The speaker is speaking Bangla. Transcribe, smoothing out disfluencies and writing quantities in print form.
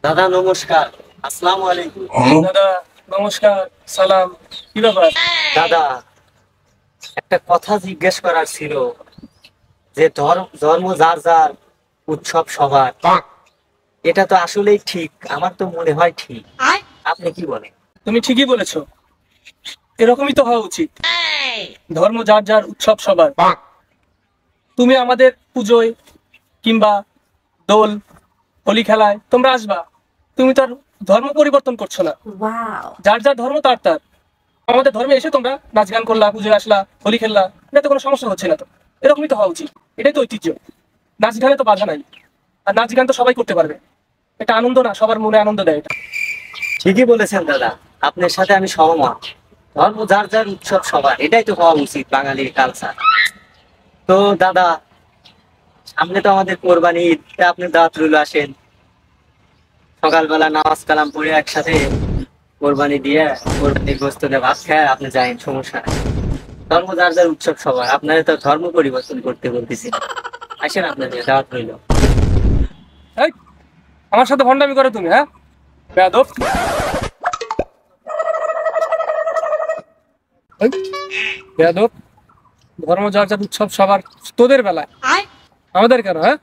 দাদা নমস্কার, আসসালামু আলাইকুম। দাদা নমস্কার, সালাম। কি ব্যাপার? দাদা একটা কথা জিজ্ঞেস করার ছিল যে ধর্ম যার যার, উৎসব সবার, এটা তো আসলেই ঠিক, আমার তো মনে হয় ঠিক। আপনি কি বলেন? তুমি ঠিকই বলেছো, এরকমই তো হওয়া উচিত। ধর্ম যার যার, উৎসব সবার। তুমি আমাদের পুজোয় কিংবা দোল হোলি খেলায় তোমরা আসবা, তুমি তার ধর্ম পরিবর্তন করছো না। যার যার ধর্ম তার তার। আমাদের ধর্মে এসে তোমরা নাচ গান করলা, পুজোয় আসলা, হোলি খেললা, এটাতে কোনো সমস্যা হচ্ছে না তো। এরকমই তো হওয়া উচিত, এটাই তো ঐতিহ্য। নাচ গানে তো বাধা নাই, আর নাচ গান তো সবাই করতে পারবে। এটা আনন্দ না, সবার মনে আনন্দ দেয় এটা। ঠিকই বলেছেন দাদা, আপনার সাথে আমি সহমত। ধর্ম যার যার, উৎসব সবার, এটাই তো হওয়া উচিত বাঙালির কালচার। তো দাদা, সামনে তো আমাদের কোরবানি ঈদ, তা আপনি দাওয়াত রইল, আসেন। সকালবেলা নামাজ কালাম পড়ে একসাথে কোরবানি দিয়ে, কোরবানির গোস্ত দিয়ে ভাত খায় আপনি যাইন, সমস্যা নাই। ধর্ম যার যার, উৎসব সবার, আপনারা তো ধর্ম পরিবর্তন করতে বলতেছি। আসেন, আপনাদের দাওয়াত রইল। এই, আমার সাথে ভণ্ডামি করে তুমি? হ্যাঁ, বেয়াদব। এই, বেয়াদব। ধর্ম যার যার, উৎসব সবার তোদের বেলায়, আমাদের কেন? হ্যাঁ,